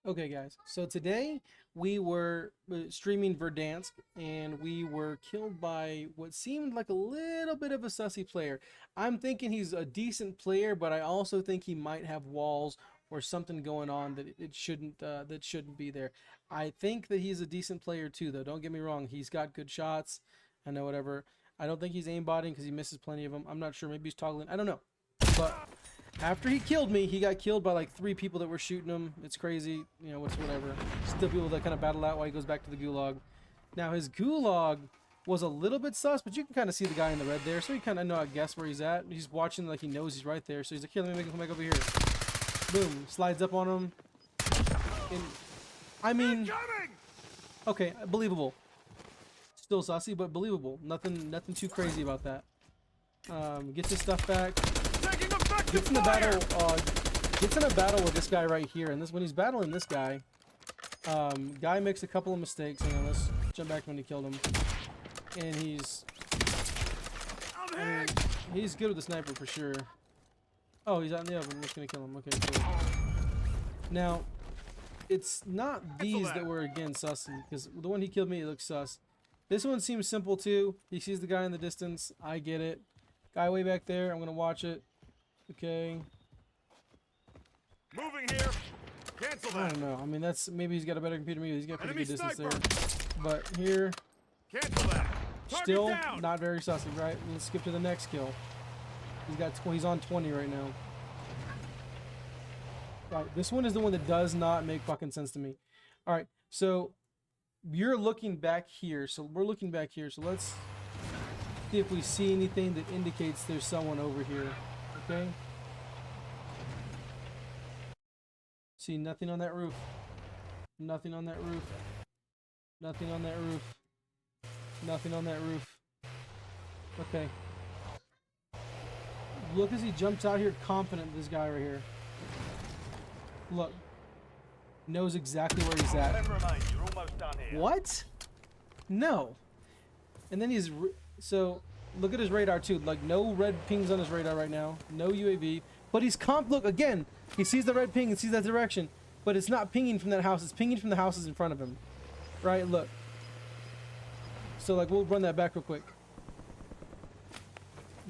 Okay, guys. So today we were streaming Verdansk, and we were killed by what seemed like a little bit of a sussy player. I'm thinking he's a decent player, but I also think he might have walls or something going on that it shouldn't be there. I think that he's a decent player too, though. Don't get me wrong. He's got good shots. I know whatever. I don't think he's aimbotting because he misses plenty of them. I'm not sure. Maybe he's toggling. I don't know. But after he killed me, he got killed by like 3 people that were shooting him. It's crazy, you know, it's whatever. Still people that kind of battle out while he goes back to the gulag. Now his gulag was a little bit sus, but you can kind of see the guy in the red there, so you kind of know, I guess, where he's at. He's watching like he knows he's right there, so he's like, here, let me make him come back over here. Boom, slides up on him. And, I mean, okay, believable. Still sussy, but believable. Nothing too crazy about that. Gets his stuff back. Gets in a battle. Gets in a battle with this guy right here, and when he's battling this guy, guy makes a couple of mistakes. Hang on, let's jump back when he killed him, and he's good with the sniper for sure. Oh, he's out in the oven. I'm just gonna kill him. Okay, cool. Now, it's not these that were again sussy, because the one he killed me, it looks sus. This one seems simple too. He sees the guy in the distance. I get it. Guy way back there. I'm gonna watch it. Okay. Moving here. Cancel that. I don't know. I mean, that's maybe he's got a better computer than me. He's got pretty good distance there. But here, Cancel that. still not very sussy, right? Let's skip to the next kill. He's on 20 right now. Right, this one is the one that does not make fucking sense to me. All right, so you're looking back here. So we're looking back here. So let's see if we see anything that indicates there's someone over here. Okay. See nothing on that roof. Nothing on that roof. Nothing on that roof. Nothing on that roof. Okay. Look as he jumps out here confident, this guy right here. Look. Knows exactly where he's at. What? No. And then so look at his radar too. Like no red pings on his radar right now. No UAV. But he's look again. He sees the red ping and sees that direction. But it's not pinging from that house. It's pinging from the houses in front of him. Right? Look. So like we'll run that back real quick.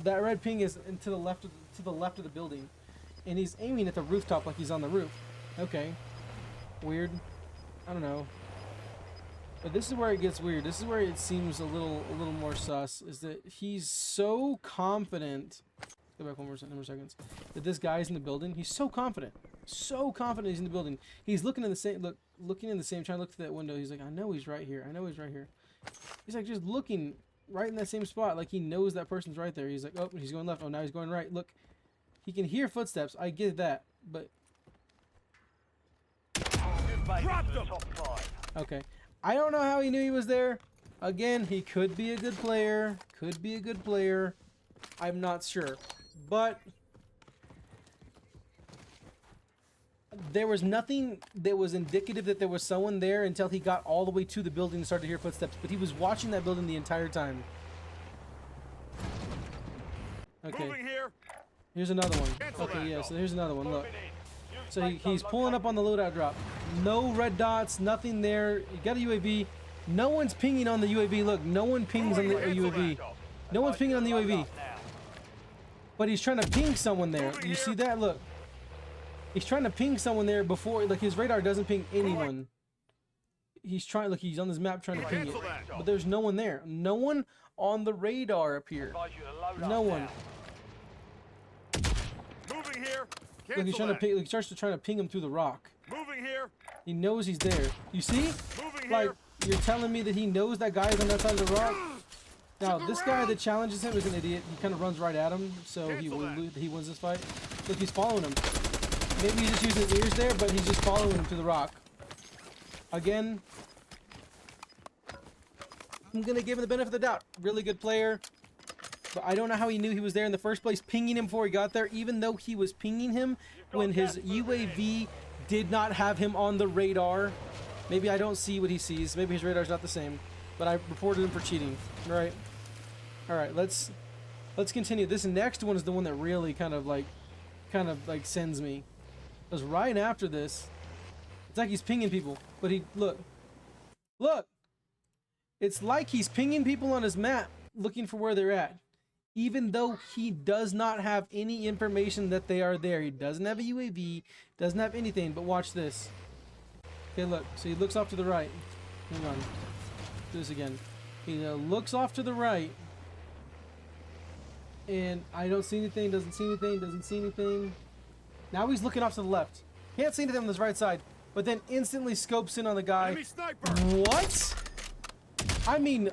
That red ping is to the left of the building. And he's aiming at the rooftop like he's on the roof. Okay. Weird. I don't know. But this is where it gets weird. This is where it seems a little more sus. Is that he's so confident. Go back one more seconds. That this guy's in the building. He's so confident. So confident he's in the building. He's looking in the same trying to look through that window. He's like, I know he's right here. I know he's right here. He's like just looking right in that same spot, like he knows that person's right there. He's like, oh, he's going left. Oh, now he's going right. Look, he can hear footsteps. I get that, but okay. I don't know how he knew he was there. Again, he could be a good player. Could be a good player. I'm not sure. But there was nothing that was indicative that there was someone there until he got all the way to the building and started to hear footsteps. But he was watching that building the entire time. Okay. Here's another one. Okay, yeah, so here's another one. Look. So he's pulling up on the loadout drop. No red dots, nothing there. You got a UAV. No one's pinging on the UAV. Look, no one pings on the UAV. No one's pinging on the UAV. But he's trying to ping someone there. You see that? Look. He's trying to ping someone there before, like his radar doesn't ping anyone. He's trying, look, he's on this map trying to ping it. But there's no one there. No one on the radar up here. No one. Moving here. Look, he's trying to ping, he starts to try to ping him through the rock. Moving here. He knows he's there. You see? Moving like, here. you're telling me that he knows that guy's on that side of the rock? Now, this guy that challenges him is an idiot. He kind of runs right at him, so he wins this fight. Look, he's following him. Maybe he's just using his ears there, but he's just following him to the rock. Again, I'm going to give him the benefit of the doubt. Really good player. But I don't know how he knew he was there in the first place, pinging him before he got there, even though he was pinging him when his UAV did not have him on the radar. Maybe I don't see what he sees. Maybe his radar's not the same. But I reported him for cheating. Right? Alright, let's continue. This next one is the one that really kind of like sends me. Because right after this, It's like he's pinging people, but look. It's like he's pinging people on his map, looking for where they're at. Even though he does not have any information that they are there. He doesn't have a UAV, doesn't have anything, but watch this. Okay, look, so he looks off to the right. Hang on, do this again. He looks off to the right, and I don't see anything, doesn't see anything, doesn't see anything. Now he's looking off to the left. Can't see anything on this right side, but then instantly scopes in on the guy. Enemy sniper. What? I mean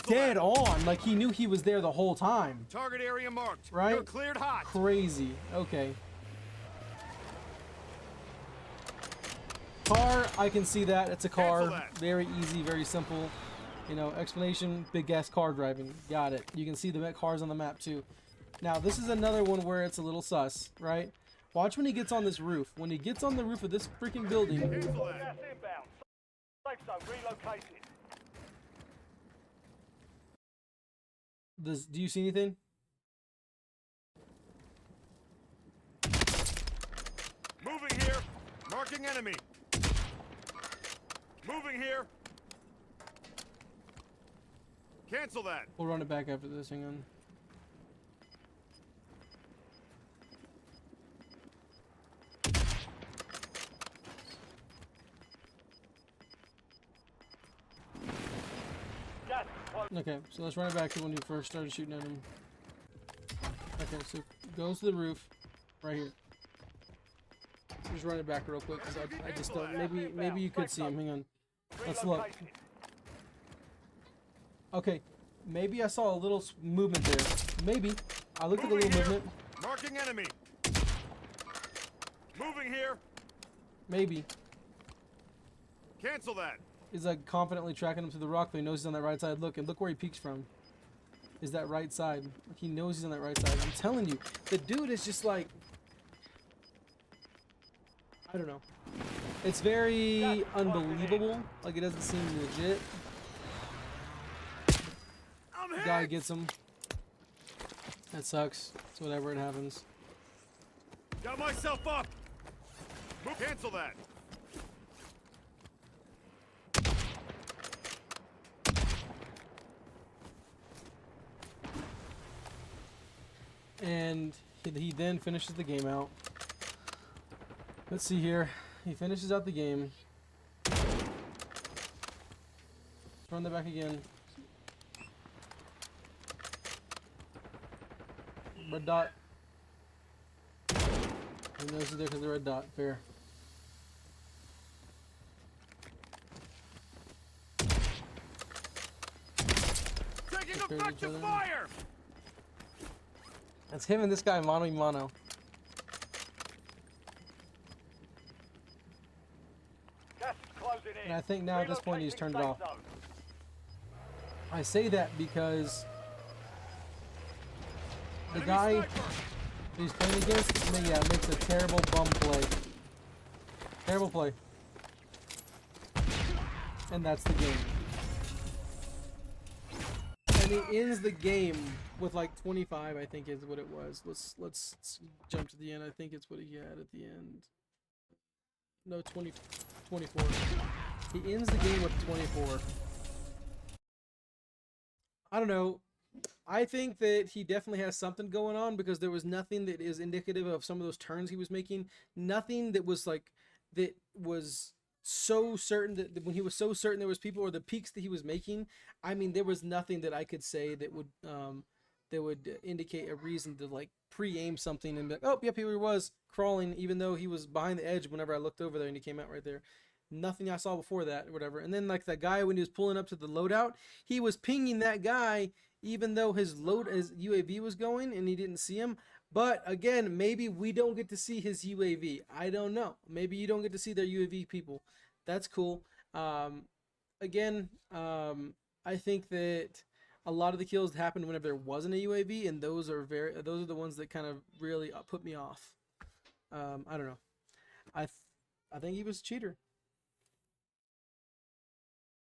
dead on, like he knew he was there the whole time. Target area marked. Right? You're cleared hot. Crazy. Okay. Car, I can see that. It's a car. Very easy, very simple. You know, explanation, big ass car driving. Got it. You can see the cars on the map too. Now, this is another one where it's a little sus, right? Watch when he gets on this roof. When he gets on the roof of this freaking building. Cancel that. Gas inbound. Safe zone relocated. Do you see anything? Moving here. Marking enemy. Moving here. Cancel that. We'll run it back after this. Hang on. Gas close. Okay, so let's run it back to when you first started shooting at him. Okay, so goes to the roof, right here. Just run it back real quick because I just don't. Maybe you could see him. Hang on. Let's look. Relocated. Okay, maybe I saw a little movement there. Maybe I looked at the Moving little here. movement. Marking enemy. Moving here. Maybe Cancel that. he's like confidently tracking him to the rock, but he knows he's on that right side. Look, and look where he peeks from. Is that right side? He knows he's on that right side. I'm telling you, the dude is just like, I don't know. It's very unbelievable. Like it doesn't seem legit. I'm The hit. guy gets him. That sucks. It's whatever, it happens. Got myself up. Cancel that. And he then finishes the game out. Let's see here. He finishes out the game. Let's run that back again. Red dot. He knows he's there because of the red dot. Fair. Taking Take care of each effective other. fire. That's him and this guy mano a mano. Gas is closing in. And I think now at this point he's turned it Relocating off. safe zone. I say that because the Enemy guy sniper. he's playing against, makes a terrible bum play. Terrible play. And that's the game. And he ends the game with like 25, I think is what it was. Let's jump to the end. I think it's what he had at the end. No, 24. He ends the game with 24. I don't know. I think that he definitely has something going on because there was nothing that is indicative of some of those turns he was making. Nothing that was like, that was so certain that when he was so certain there was people, or the peaks that he was making. I mean, there was nothing that I could say that would indicate a reason to like pre-aim something and be like, oh, yep, here he was crawling, even though he was behind the edge whenever I looked over there and he came out right there. Nothing I saw before that or whatever. And then like that guy, when he was pulling up to the loadout, he was pinging that guy even though his UAV was going and he didn't see him. But again, maybe we don't get to see his UAV. I don't know. Maybe you don't get to see their UAV people. That's cool. Again, I think that a lot of the kills happened whenever there wasn't a UAV, and those are the ones that kind of really put me off. I don't know. I think he was a cheater.